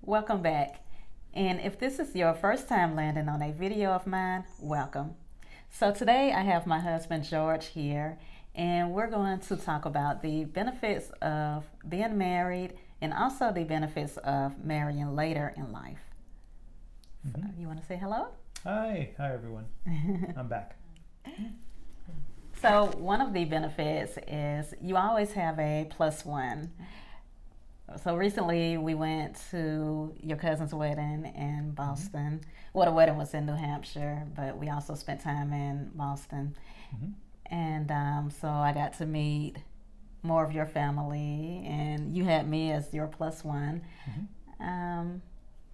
Welcome back. And if this is your first time landing on a video of mine, welcome. So today I have my husband George here, and we're going to talk about the benefits of being married and also the benefits of marrying later in life. So Mhm. you want to say hello? Hi everyone. I'm back. So one of the benefits is you always have a plus one. So recently we went to your cousin's wedding in Mhm. Boston. Well, the wedding was in New Hampshire, but we also spent time in Boston. Mhm. And so I got to meet more of your family, and you had me as your plus one. Mhm. Um,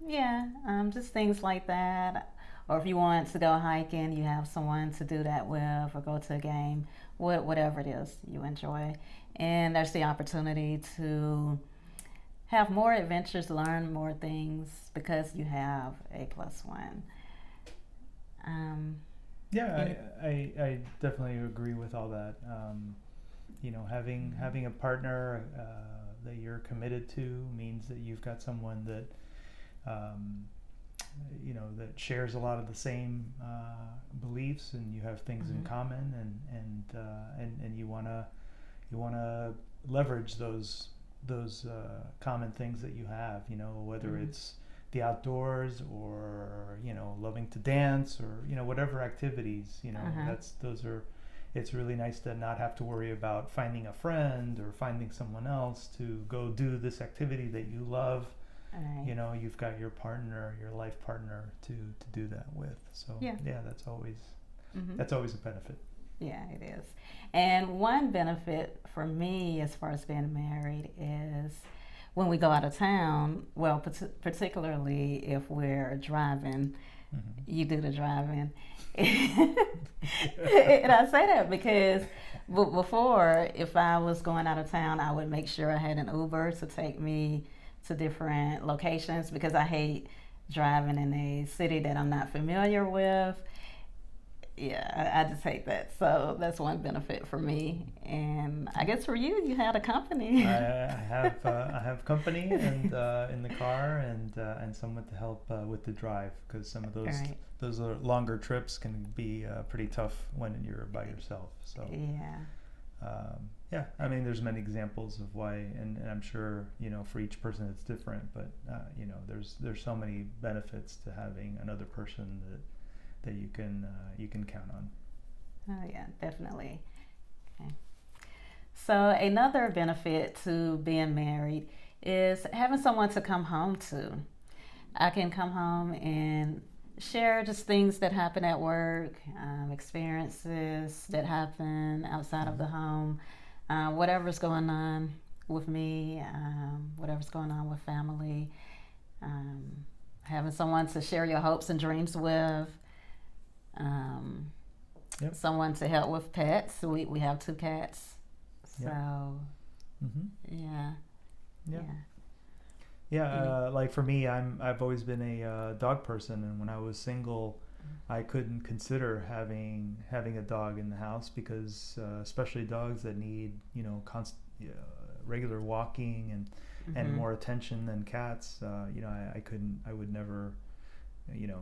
yeah, just things like that. Or if you want to go hiking, you have someone to do that with, or go to a game, whatever it is you enjoy. And there's the opportunity to have more adventures, learn more things because you have a plus one. Um, Yeah, any, I definitely agree with all that. Having a partner that you're committed to means that you've got someone that um, that shares a lot of the same beliefs, and you have things in mhm, common, and you wanna leverage those common things that you have. Whether mhm, it's the outdoors or loving to dance or whatever activities. uh-huh, That's those are. It's really nice to not have to worry about finding a friend or finding someone else to go do this activity that you love. all right. You've got your partner, your life partner to do that with. So Yeah. yeah, that's always Hmm. that's always a benefit. Yeah, it is. And one benefit for me as far as being married is when we go out of town, well, particularly if we're driving, Hmm. you do the driving. And I say that because before, if I was going out of town, I would make sure I had an Uber to take me to different locations because I hate driving in a city that I'm not familiar with. Yeah, I just hate that. So that's one benefit for me. And I guess for you, you had a company. I have company and in the car and someone to help with the drive, because some of those Right. those are longer trips can be pretty tough when you're by yourself. So Yeah. yeah, I mean, there's many examples of why, and I'm sure for each person it's different, but there's so many benefits to having another person that you can count on. Oh, yeah, definitely. Okay. So another benefit to being married is having someone to come home to. I can come home and share just things that happen at work, experiences that happen outside of the Hmm. home, whatever's going on with me, whatever's going on with family, um, having someone to share your hopes and dreams with, um, Yep. someone to help with pets. We have two cats, Yep. so Hmm. yeah, Yeah. yeah. Yeah, Any, like for me, I've always been a dog person, and when I was single, I couldn't consider having a dog in the house because especially dogs that need regular walking and mm-hmm. more attention than cats. I would never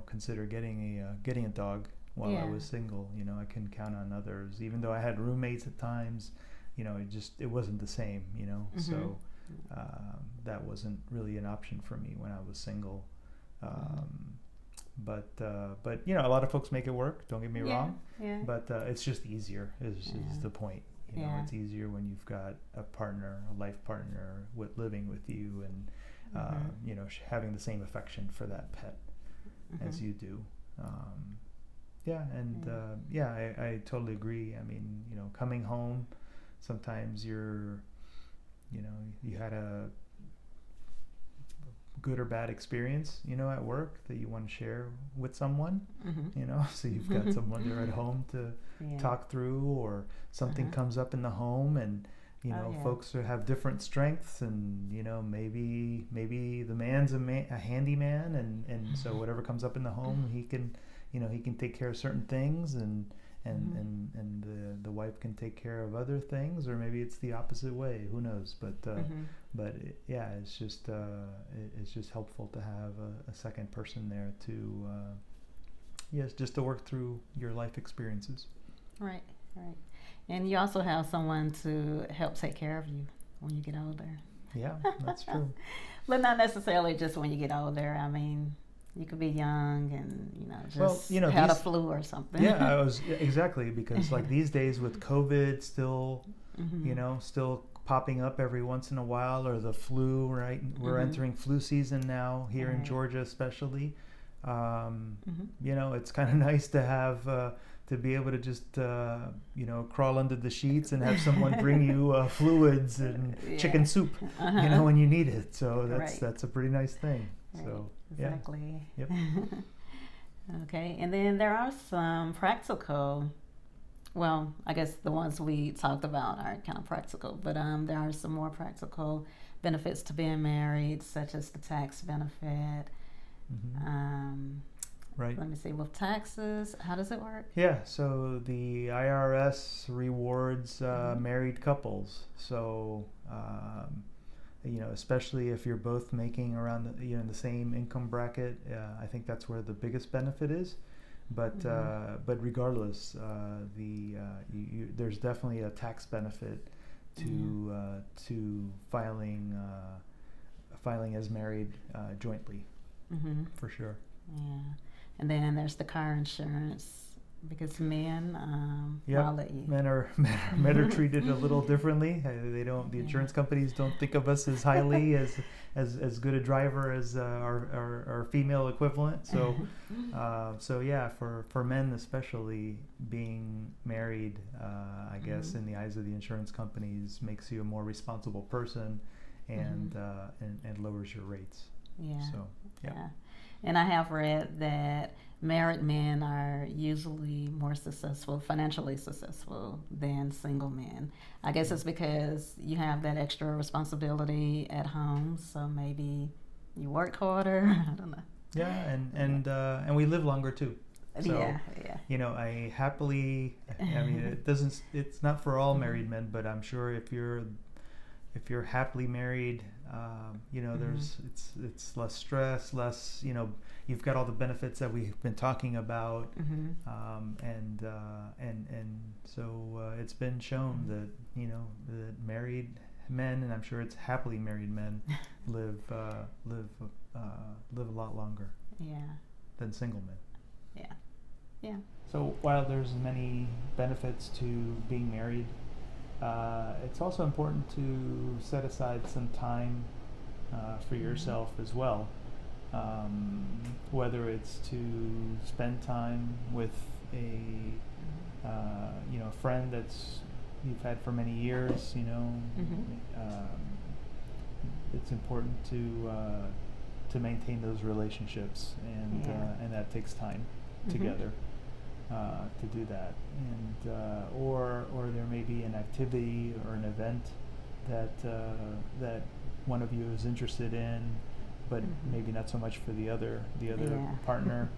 consider getting a dog while I Yeah. was single. I couldn't count on others, even though I had roommates at times. It wasn't the same. Mm-hmm. So that wasn't really an option for me when I was single. Mm-hmm. Um, but a lot of folks make it work. Don't get me Yeah, wrong, yeah, but it's just easier. Is yeah, the point? yeah. It's easier when you've got a partner, a life partner, with living with you, and Mm-hmm. having the same affection for that pet Mm-hmm. as you do. Um, yeah, and Yeah. I totally agree. I mean, coming home, sometimes you know, you had a good or bad experience, at work that you want to share with someone, Mm-hmm. so you've got someone there at home to Yeah. talk through, or something Uh-huh. comes up in the home, and Oh yeah. folks who have different strengths, and maybe the man's a handyman, and so whatever comes up in the home, he can take care of certain things, and the wife can take care of other things, or maybe it's the opposite way. Who knows? But it's just helpful to have a second person there to just to work through your life experiences. Right. And you also have someone to help take care of you when you get older. Yeah, that's true. But not necessarily just when you get older. I mean, you could be young and just had a flu or something. Yeah, exactly, because like these days with COVID still, still popping up every once in a while, or the flu. Right, we're entering flu season now here in Georgia, especially. It's kind of nice to have to be able to just crawl under the sheets and have someone bring you fluids and chicken soup, when you need it. So that's a pretty nice thing. Right. So exactly. Yeah. Yep. Okay, and then there are some practical. Well, I guess the ones we talked about are kind of practical, but there are some more practical benefits to being married, such as the tax benefit. Right. Let me see. With taxes, how does it work? Yeah, so the IRS rewards married couples. So, especially if you're both making around the same income bracket, I think that's where the biggest benefit is. But regardless, there's definitely a tax benefit to filing as married jointly. For sure. Yeah. And then there's the car insurance, because men, I'll let you. Men are treated a little differently. They don't. The insurance companies don't think of us as highly as good a driver as our female equivalent. So, for men especially, being married, I guess in the eyes of the insurance companies, makes you a more responsible person, and lowers your rates. Yeah. So, yeah. And I have read that married men are usually more financially successful than single men. I guess it's because you have that extra responsibility at home, so maybe you work harder. I don't know. Yeah, and we live longer too. So, yeah. I happily. I mean, it's not for all married men, but I'm sure if you're happily married, it's less stress, less, you've got all the benefits that we've been talking about, and so it's been shown that that married men, and I'm sure it's happily married men, live a lot longer. Than single men. Yeah. So while there's many benefits to being married, it's also important to set aside some time for yourself as well, whether it's to spend time with a friend that's you've had for many years. It's important to maintain those relationships, and that takes time together. To do that, and or there may be an activity or an event that one of you is interested in, but maybe not so much for the other partner.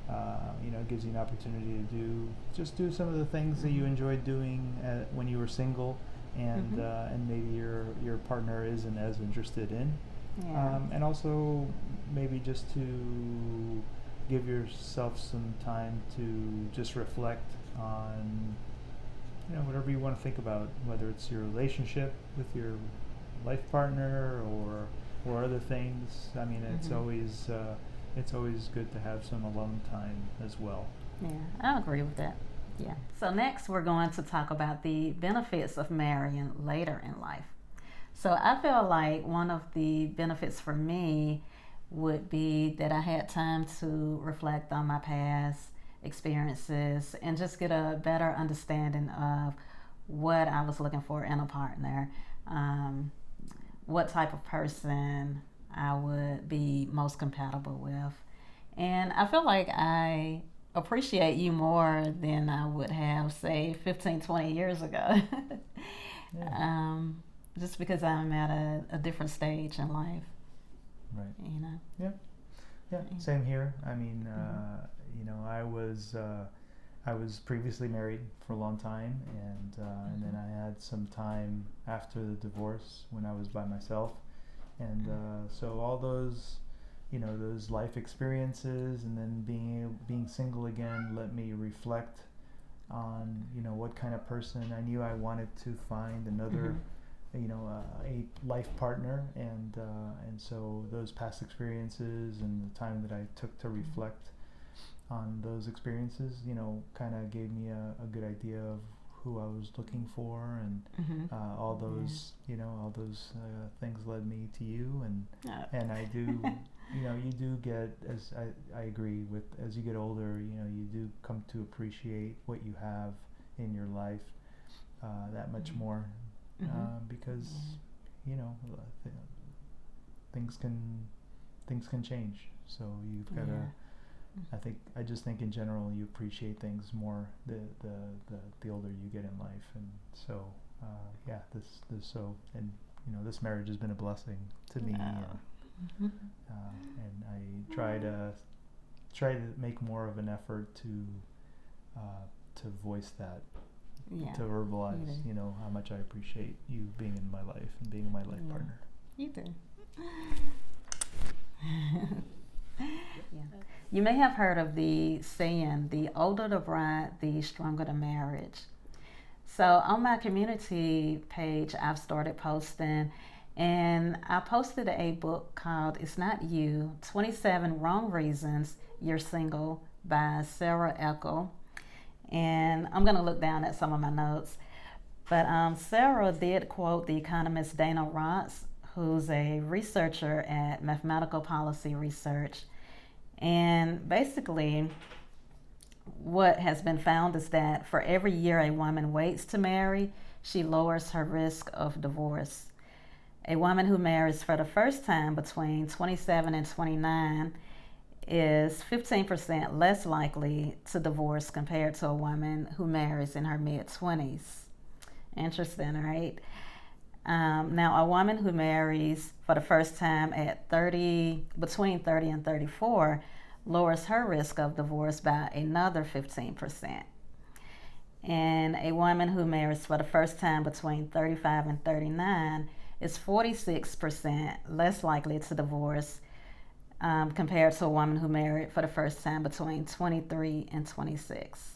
It gives you an opportunity to do some of the things that you enjoyed doing when you were single, and maybe your partner isn't as interested in, and also maybe just to give yourself some time to just reflect on, whatever you want to think about, whether it's your relationship with your life partner or other things. I mean, it's always good to have some alone time as well. Yeah, I agree with that. Yeah. So next we're going to talk about the benefits of marrying later in life. So I feel like one of the benefits for me would be that I had time to reflect on my past experiences and just get a better understanding of what I was looking for in a partner, what type of person I would be most compatible with. And I feel like I appreciate you more than I would have, say, 15, 20 years ago. Just because I'm at a different stage in life. Right. Yeah. Same here. I mean, I I was previously married for a long time, and then I had some time after the divorce when I was by myself, and so all those, those life experiences, and then being single again, let me reflect on what kind of person I knew I wanted to find another. A life partner, and so those past experiences and the time that I took to reflect on those experiences, kind of gave me a good idea of who I was looking for, and all those, all those things led me to you, and I do, you do get, as I agree with, as you get older, you do come to appreciate what you have in your life that much more. Because things can change. So you've got to. I just think in general you appreciate things more the older you get in life, and so this marriage has been a blessing to me, and I try to make more of an effort to voice that. To verbalize, how much I appreciate you being in my life and being my life partner. You do. You may have heard of the saying, the older the bride, the stronger the marriage. So on my community page, I've started posting, and I posted a book called It's Not You, 27 Wrong Reasons You're Single by Sarah Eckel. And I'm going to look down at some of my notes. But Sarah did quote the economist Dana Rantz, who's a researcher at Mathematical Policy Research. And basically, what has been found is that for every year a woman waits to marry, she lowers her risk of divorce. A woman who marries for the first time between 27 and 29 is 15% less likely to divorce compared to a woman who marries in her mid-20s. Interesting, right? Now, a woman who marries for the first time at between 30 and 34 lowers her risk of divorce by another 15%. And a woman who marries for the first time between 35 and 39 is 46% less likely to divorce compared to a woman who married for the first time between 23 and 26.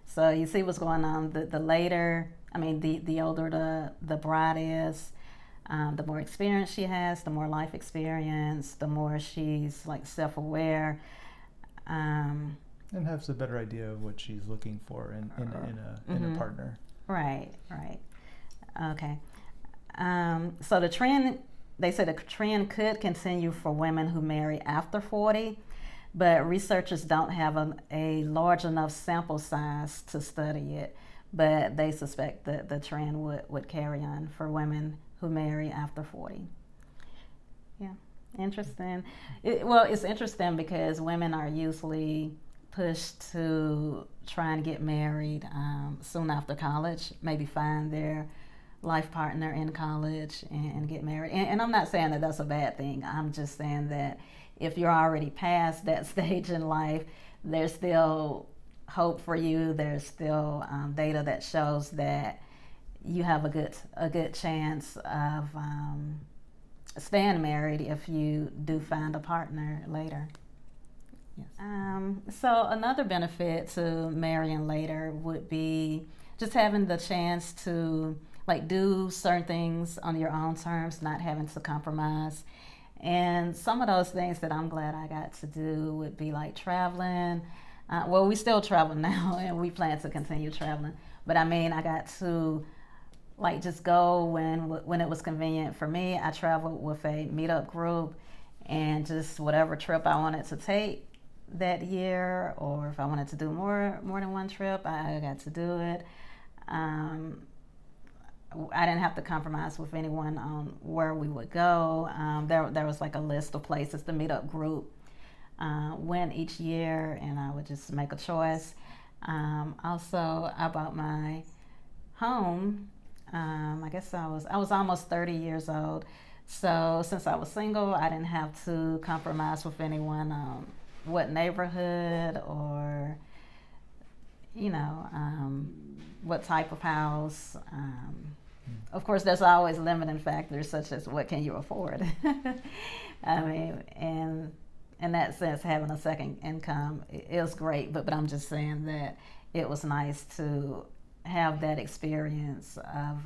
So you see what's going on. The older the bride is, the more experience she has, the more life experience, the more she's like self-aware. And has a better idea of what she's looking for in a partner. Right. Okay. So the trend, they say the trend could continue for women who marry after 40, but researchers don't have a large enough sample size to study it. But they suspect that the trend would carry on for women who marry after 40. Yeah, interesting. It's interesting because women are usually pushed to try and get married soon after college, maybe find their life partner in college and get married. And I'm not saying that that's a bad thing. I'm just saying that if you're already past that stage in life, there's still hope for you. There's still data that shows that you have a good chance of staying married if you do find a partner later. Yes. So another benefit to marrying later would be just having the chance to do certain things on your own terms, not having to compromise. And some of those things that I'm glad I got to do would be like traveling. We still travel now, and we plan to continue traveling. But I got to just go when it was convenient for me. I traveled with a meetup group, and just whatever trip I wanted to take that year, or if I wanted to do more than one trip, I got to do it. I didn't have to compromise with anyone on where we would go. There was a list of places the meetup group went each year, and I would just make a choice. Also, I bought my home. I guess I was almost 30 years old. So since I was single, I didn't have to compromise with anyone on what neighborhood or you know, what type of house. Of course, there's always limiting factors such as what can you afford. I mean, and in that sense, having a second income is great. But I'm just saying that it was nice to have that experience of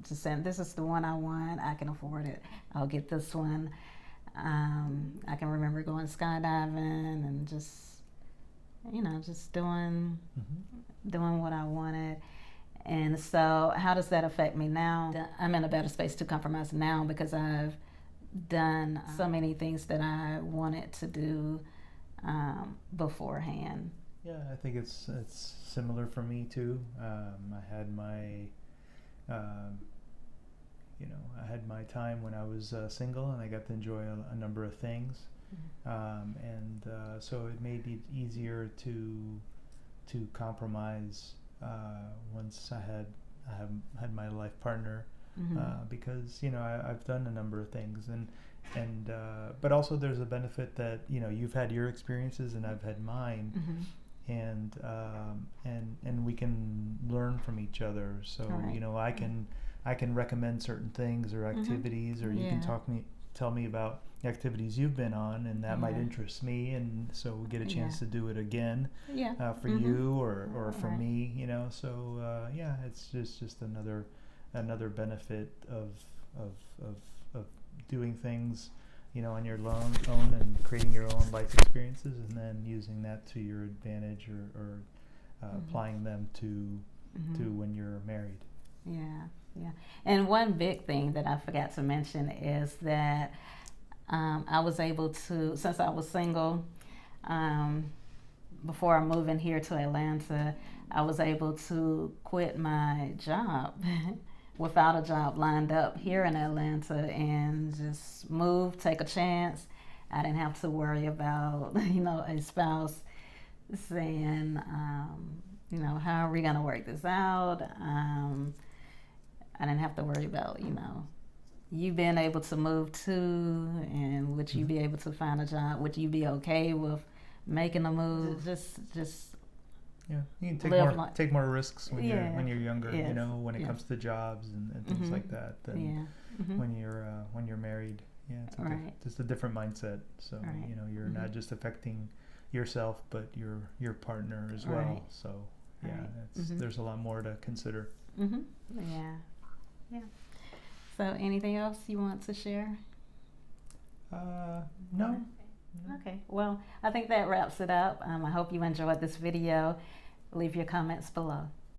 just saying, this is the one I want. I can afford it. I'll get this one. I can remember going skydiving and just, you know, just doing what I wanted. And so how does that affect me now? I'm in a better space to compromise now because I've done so many things that I wanted to do beforehand. Yeah, I think it's similar for me too. I had my I had my time when I was single, and I got to enjoy a number of things, so it made it easier to compromise once I had my life partner, because I've done a number of things, and but also there's a benefit that you've had your experiences and I've had mine. And we can learn from each other. So right. I can recommend certain things or activities, or you can tell me about activities you've been on, and that might interest me, and so we get a chance to do it again for you or for right. me. So it's just another benefit of doing things on your own and creating your own life experiences, and then using that to your advantage, or applying them to when you're married. Yeah. And one big thing that I forgot to mention is that I was able to, since I was single, before I moved in here to Atlanta, I was able to quit my job without a job lined up here in Atlanta and just move, take a chance. I didn't have to worry about, a spouse saying, how are we going to work this out? I didn't have to worry about, you being able to move too, and would you be able to find a job? Would you be okay with making a move? Just yeah, you can take more risks when you're younger. When it comes to jobs and things like that, than when you're married. Yeah, it's just a different mindset. So you're not just affecting yourself, but your partner as well. Right. So there's a lot more to consider. Yeah. So anything else you want to share? No. Okay, well, I think that wraps it up. I hope you enjoyed this video. Leave your comments below.